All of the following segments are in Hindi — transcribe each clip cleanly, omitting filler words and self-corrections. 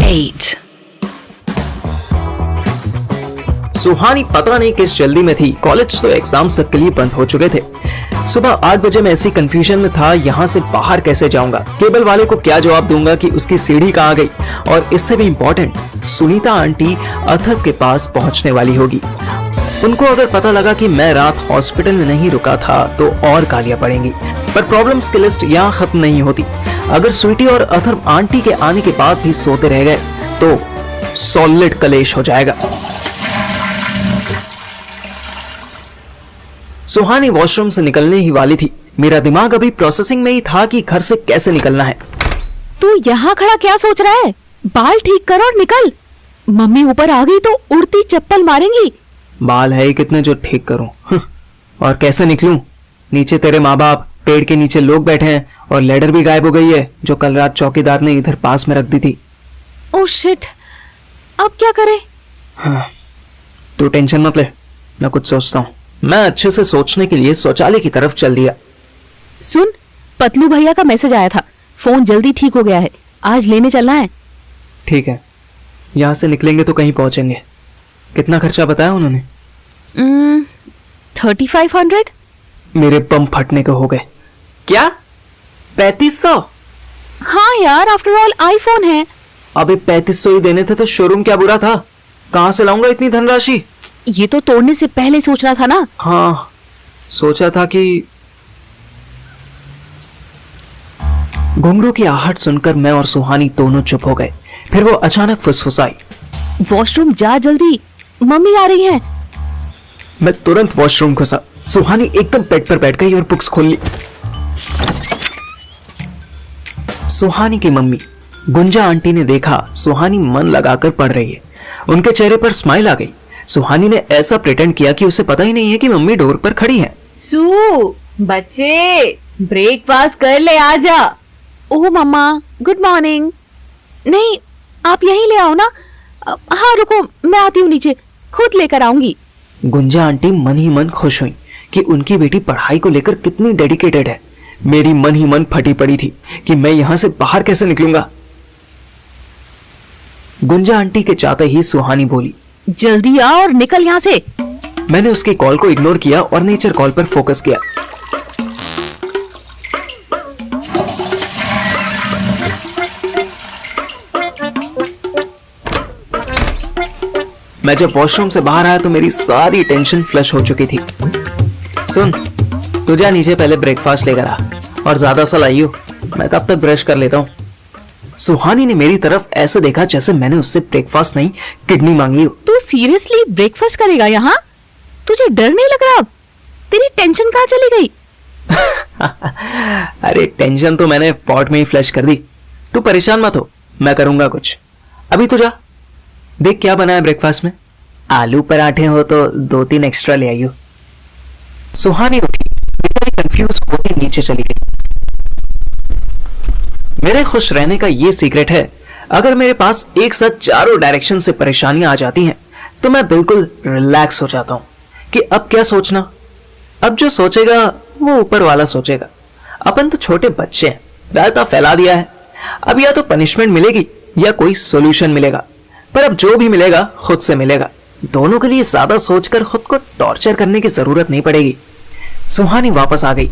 8. सुहानी पता नहीं किस जल्दी में थी, कॉलेज तो एग्जाम्स तक के लिए बंद हो चुके थे। सुबह 8 बजे मैं ऐसी कंफ्यूजन में था, यहाँ से बाहर कैसे जाऊंगा, केबल वाले को क्या जवाब दूंगा कि उसकी सीढ़ी कहाँ गई, और इससे भी इम्पोर्टेंट सुनीता आंटी अथर्व के पास पहुंचने वाली होगी। उनको अगर पता लगा कि मैं रात हॉस्पिटल में नहीं रुका था तो और गालियां पड़ेंगी। पर प्रॉब्लम्स की लिस्ट यहाँ खत्म नहीं होती। अगर स्वीटी और अथर्व आंटी के आने के बाद भी सोते रह गए तो सॉलिड कलेश हो जाएगा। सुहानी वॉशरूम से निकलने ही वाली थी। मेरा दिमाग अभी प्रोसेसिंग में ही था कि घर से कैसे निकलना है। तू यहाँ खड़ा क्या सोच रहा है? बाल ठीक कर और निकल। मम्मी ऊपर आ गई तो उड़ती चप्पल मारेंगी। बाल है ही कितने जो ठीक करूं। और कैसे निकलूं? नीचे तेरे माँ बाप, पेड़ के नीचे लोग बैठे हैं और लेडर भी गायब हो गई है जो कल रात चौकीदार ने इधर पास में रख दी थी। ओह शिट, अब क्या करें? हाँ, तू टेंशन मत ले, मैं कुछ सोचता हूँ। मैं अच्छे से सोचने के लिए शौचालय की तरफ चल दिया। सुन, पतलू भैया का मैसेज आया था, फोन जल्दी ठीक हो गया है, आज लेने चलना है। ठीक है, यहाँ से निकलेंगे तो कहीं पहुंचेंगे। कितना खर्चा बताया उन्होंने? 3500। मेरे बम फटने को हो गए। क्या 3500? हाँ यार, आफ्टर ऑल आईफोन है। अबे 3500 ही देने थे तो शोरूम क्या बुरा था? कहाँ से लाऊंगा इतनी धनराशि? ये तो तोड़ने से पहले सोचना था ना। हाँ, सोचा था कि घुंघरू की आहट सुनकर मैं और सुहानी दोनों चुप हो गए। फिर वो अचानक फुसफुसाई, वॉशरूम जा जल्दी, मम्मी आ रही हैं। मैं तुरंत वॉशरूम घुसा। सुहानी एकदम बेड पर बैठ गई और बुक्स खोल ली। सुहानी की मम्मी गुंजा आंटी ने देखा सुहानी मन लगाकर पढ़ रही है। उनके चेहरे पर स्माइल आ गई। सुहानी ने ऐसा प्रिटेंड किया कि उसे पता ही नहीं है कि मम्मी डोर पर खड़ी है। सू, बच्चे ब्रेकफास्ट कर ले, आजा। ओह मम्मा, गुड मॉर्निंग। नहीं, आप यहीं ले आओ ना। हाँ रुको, मैं आती हूँ नीचे, खुद लेकर आऊंगी। गुंजा आंटी मन ही मन खुश हुई कि उनकी बेटी पढ़ाई को लेकर कितनी डेडिकेटेड है। मेरी मन ही मन फटी पड़ी थी कि मैं यहां से बाहर कैसे निकलूंगा। गुंजा आंटी के चाहते ही सुहानी बोली, जल्दी आ और निकल यहाँ से। मैंने उसकी कॉल को इग्नोर किया और नेचर कॉल पर फोकस किया। मैं जब वॉशरूम से बाहर आया तो मेरी सारी टेंशन फ्लश हो चुकी थी। सुन, तू जा नीचे पहले ब्रेकफास्ट लेकर आ, और ज्यादा सा लाइयो, मैं तब तक ब्रश कर लेता हूँ। सुहानी ने मेरी तरफ ऐसे देखा जैसे मैंने उससे ब्रेकफास्ट नहीं किडनी मांगी हो। तू सीरियसली ब्रेकफास्ट करेगा यहाँ? तुझे डर नहीं लग रहा? तेरी टेंशन कहाँ चली गई? अरे टेंशन तो मैंने पॉट में ही फ्लश कर दी। तू परेशान मत हो, मैं करूंगा कुछ। अभी तो जा, देख क्या बना है ब्रेकफास्ट में। आलू पराठे हो तो 2-3 एक्स्ट्रा ले आइयो। सुहानी उठी, बेचारी कंफ्यूज होकर नीचे चली गई। मेरे खुश रहने का ये सीक्रेट है, अगर मेरे पास एक साथ चारों डायरेक्शन से परेशानियां आ जाती हैं तो मैं बिल्कुल रिलैक्स हो जाता हूं कि अब क्या सोचना, अब जो सोचेगा वो ऊपर वाला सोचेगा। अपन तो छोटे बच्चे हैं, रायता फैला दिया है। अब या तो पनिशमेंट मिलेगी या कोई सॉल्यूशन मिलेगा, पर अब जो भी मिलेगा खुद से मिलेगा। दोनों के लिए ज्यादा सोचकर खुद को टॉर्चर करने की जरूरत नहीं पड़ेगी। सुहानी वापस आ गई।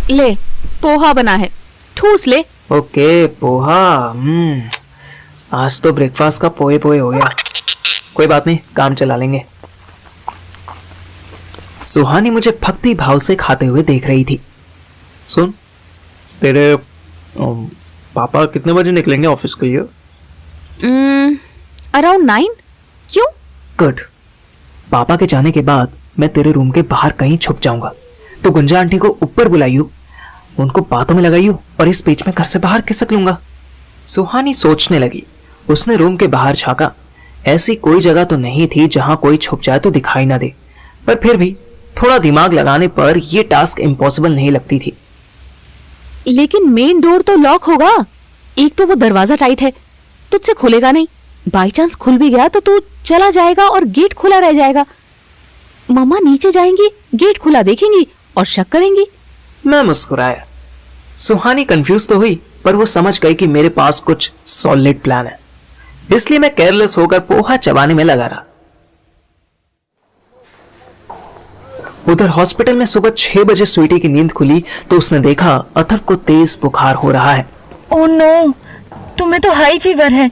ले, पोहा बना है, ठूस ले। ओके, पोहा। आज तो ब्रेकफास्ट का पोहे पोहे हो गया। कोई बात नहीं, काम चला लेंगे। सुहानी मुझे भक्ति भाव से खाते हुए देख रही थी। सुन, तेरे पापा कितने बजे निकलेंगे ऑफिस के लिए? अराउंड 9। क्यों? गुड। पापा के जाने के बाद मैं तेरे रूम के बाहर कहीं छुप जाऊंगा, तो गुंजा आंटी को ऊपर बुलाइयो, उनको बातों में लगाइयो और इस बीच में घर से बाहर खिसक लूंगा। सुहानी सोचने लगी। उसने रूम के बाहर झांका। ऐसी कोई जगह तो नहीं थी जहां कोई छुप जाए तो दिखाई ना दे, पर फिर भी थोड़ा दिमाग लगाने पर यह टास्क इम्पॉसिबल नहीं लगती थी। लेकिन मेन डोर तो लॉक होगा। एक तो वो दरवाजा टाइट है, तुझसे खुलेगा नहीं। बाई चांस खुल भी गया तो तू चला जाएगा और गेट खुला रह जाएगा। मम्मा नीचे जाएंगी, गेट खुला देखेंगी और शक करेंगी। मैं मुस्कुराया। सुहानी कंफ्यूज तो हुई, पर वो समझ गई कि मेरे पास कुछ सॉलिड प्लान है, इसलिए मैं केयरलेस होकर पोहा चबाने में लगा रहा। उधर हॉस्पिटल में सुबह 6 बजे स्वीटी की नींद खुली तो उसने देखा अथर्व को तेज बुखार हो रहा है। ओह नो, तुम्हें तो हाई फीवर है।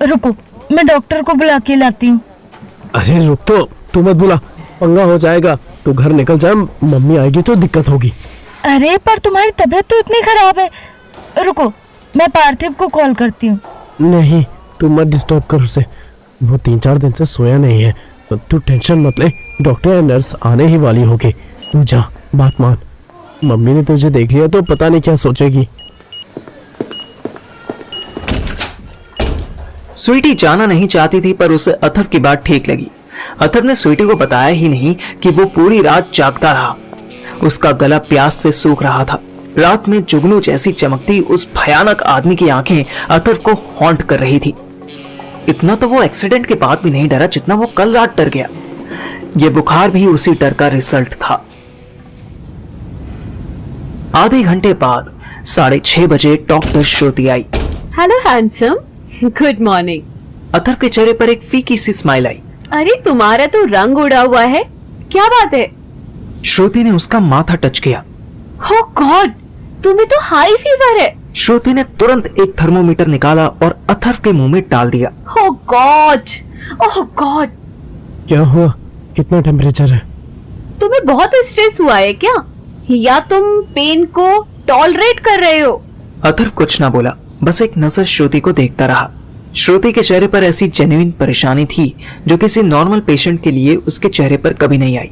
रुको, मैं डॉक्टर को बुला के लाती हूँ। अरे रुक तो, तू मत बुला, पंगा हो जाएगा। तू घर निकल जा, मम्मी आएगी तो दिक्कत होगी। अरे पर तुम्हारी तबीयत तो इतनी खराब है। रुको, मैं पार्थिव को कॉल करती हूँ। नहीं, तू मत डिस्टर्ब कर उसे, वो 3-4 दिन से सोया नहीं है। तू टेंशन मत ले, डॉक्टर या नर्स आने ही वाली होगी। तू जा, बात मान। मम्मी ने तुझे देख लिया तो पता नहीं क्या सोचेगी। स्वीटी जाना नहीं चाहती थी पर उसे अथर्व की बात ठीक लगी। अथर्व ने स्वीटी को बताया ही नहीं कि वो पूरी रात जागता रहा। उसका गला प्यास से सूख रहा था। रात में जुगनू जैसी चमकती उस भयानक आदमी की आंखें अथर्व को हॉन्ट कर रही थी। इतना तो वो एक्सीडेंट के बाद भी नहीं डरा जितना वो कल रात डर गया। ये बुखार भी उसी डर का रिजल्ट था। आधे घंटे बाद 6:30 बजे डॉक्टर श्रुति आई। Hello handsome, good morning. Atharva के चेहरे पर एक फीकी सी स्माइल आई। अरे तुम्हारा तो रंग उड़ा हुआ है, क्या बात है? श्रुति ने उसका माथा टच किया। Oh God, तुम्हें तो हाई फीवर है। श्रुति ने तुरंत एक थर्मोमीटर निकाला और अथर्व के मुंह में डाल दिया। Oh God, oh God, क्या हुआ, कितना टेम्परेचर है? तुम्हें बहुत स्ट्रेस हुआ है क्या, या तुम पेन को टॉलरेट कर रहे हो? अथर्व कुछ ना बोला, बस एक नजर श्रुति को देखता रहा। श्रुति के चेहरे पर ऐसी जेन्युइन परेशानी थी जो किसी नॉर्मल पेशेंट के लिए उसके चेहरे पर कभी नहीं आई।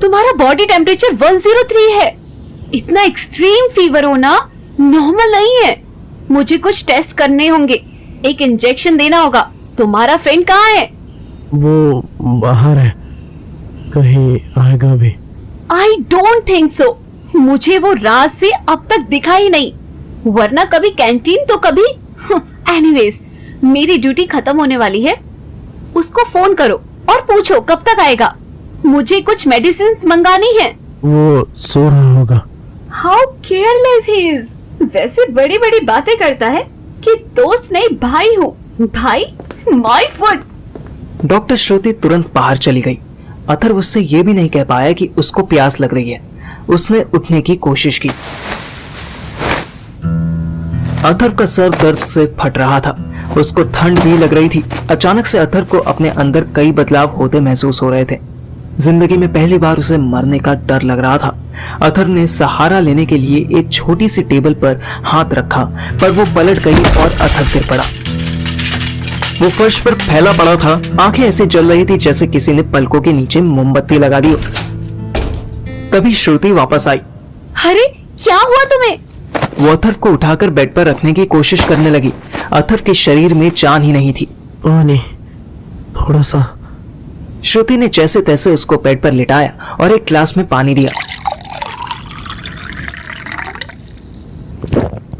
तुम्हारा बॉडी टेम्परेचर 103 है। इतना एक्सट्रीम फीवर होना नॉर्मल नहीं है। मुझे कुछ टेस्ट करने होंगे, एक इंजेक्शन देना होगा। तुम्हारा फ्रेंड कहाँ है? वो बाहर है, कहीं आएगा भी। I don't think so. मुझे वो रात से अब तक दिखा ही नहीं, वरना कभी कैंटीन तो कभी। एनीवेज, मेरी ड्यूटी खत्म होने वाली है। उसको फोन करो और पूछो कब तक आएगा। मुझे कुछ मेडिसिन मंगानी है। वो सो रहा होगा। How careless he is. वैसे बड़ी बड़ी बातें करता है कि दोस्त नहीं भाई हूँ। भाई, माय फुट। डॉक्टर श्रुति तुरंत बाहर चली गई। अथर्व उससे ये भी नहीं कह पाया कि उसको प्यास लग रही है। उसने उठने की कोशिश की। अथर्व का सर दर्द से फट रहा था, उसको ठंड भी लग रही थी। अचानक से अथर्व को अपने अंदर कई बदलाव होते महसूस हो रहे थे। जिंदगी में पहली बार उसे मरने का डर लग रहा था। अथर्व ने सहारा लेने के लिए एक छोटी सी टेबल पर हाथ रखा, पर वो पलट गई और अथर्व गिर पड़ा। वो फर्श पर फैला पड़ा था, आंखें ऐसे जल रही थी जैसे किसी ने पलकों के नीचे मोमबत्ती लगा दी हो। तभी श्रुति वापस आई। अरे क्या हुआ तुम्हें? वो अथर्व को उठाकर बेड पर रखने की कोशिश करने लगी। अथर्व के शरीर में जान ही नहीं थी। नहीं, थोड़ा सा। श्रुति ने जैसे तैसे उसको बेड पर लिटाया और एक ग्लास में पानी दिया।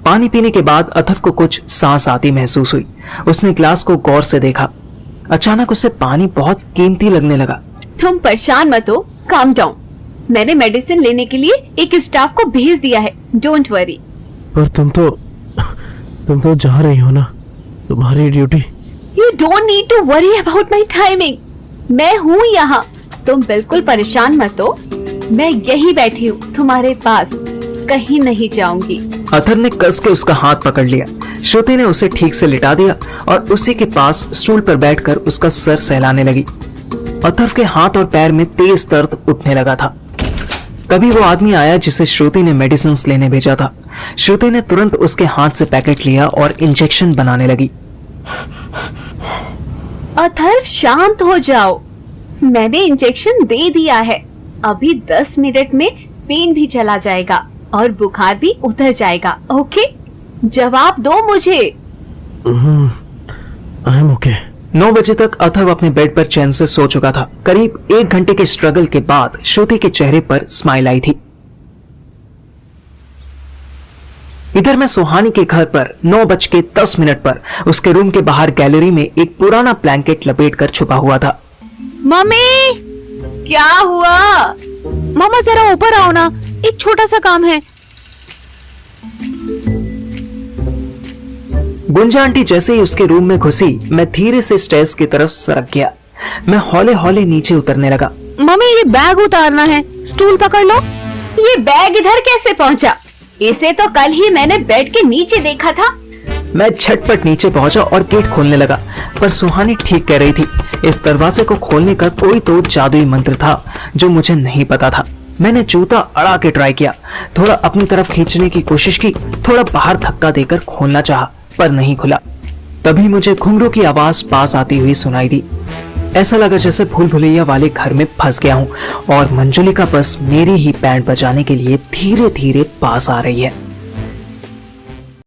पानी पीने के बाद अथर्व को कुछ सांस आती महसूस हुई। उसने ग्लास को गौर से देखा। अचानक उसे पानी बहुत कीमती लगने लगा। तुम परेशान मत हो, काम डाउन। मैंने मेडिसिन लेने के लिए एक स्टाफ को भेज दिया है, डोंट वरी। पर तुम तो जा रही हो ना, तुम्हारी duty. You don't need to worry about my timing. मैं हूँ यहाँ, तुम बिल्कुल परेशान मत हो। मैं यही बैठी हूँ तुम्हारे पास, कहीं नहीं जाऊंगी। अथर्व ने कस के उसका हाथ पकड़ लिया। श्रुति ने उसे ठीक से लिटा दिया और उसी के पास स्टूल पर बैठकर उसका सर सहलाने लगी। अथर्व के हाथ और पैर में तेज दर्द उठने लगा था। तभी वो आदमी आया जिसे श्रुति ने मेडिसिन लेने भेजा था। श्रुति ने तुरंत उसके हाथ से पैकेट लिया और इंजेक्शन बनाने लगी। अथर्व शांत हो जाओ, मैंने इंजेक्शन दे दिया है। अभी 10 मिनट में पेन भी चला जाएगा और बुखार भी उतर जाएगा। ओके, जवाब दो मुझे। I am okay. 9 बजे तक अथर्व अपने बेड पर चैन से सो चुका था। करीब 1 घंटे के स्ट्रगल के बाद श्रुति के चेहरे पर स्माइल आई थी। इधर मैं सुहानी के घर पर 9:10 पर उसके रूम के बाहर गैलरी में एक पुराना ब्लैंकेट लपेटकर छुपा हुआ था। मम्मी, क्या हुआ? मामा जरा ऊपर आओ ना, एक छोटा सा काम है। गुंजा आंटी जैसे ही उसके रूम में घुसी, मैं धीरे से स्टेयर्स की तरफ सरक गया। मैं हौले हौले नीचे उतरने लगा। मम्मी ये बैग उतारना है, स्टूल पकड़ लो। ये बैग इधर कैसे पहुंचा? इसे तो कल ही मैंने बेड के नीचे देखा था। मैं झटपट नीचे पहुंचा और गेट खोलने लगा, पर सुहानी ठीक कह रही थी। इस दरवाजे को खोलने का कोई तो जादुई मंत्र था जो मुझे नहीं पता था। मैंने जूता अड़ा के ट्राई किया, थोड़ा अपनी तरफ खींचने की कोशिश की, थोड़ा बाहर धक्का देकर खोलना चाहा, पर नहीं खुला। तभी मुझे घुंघरू की आवाज पास आती हुई सुनाई दी। ऐसा लगा जैसे भूल भुलैया वाले घर में फंस गया हूँ और मंजुलिका बस मेरी ही बैंड बजाने के लिए धीरे धीरे पास आ रही है।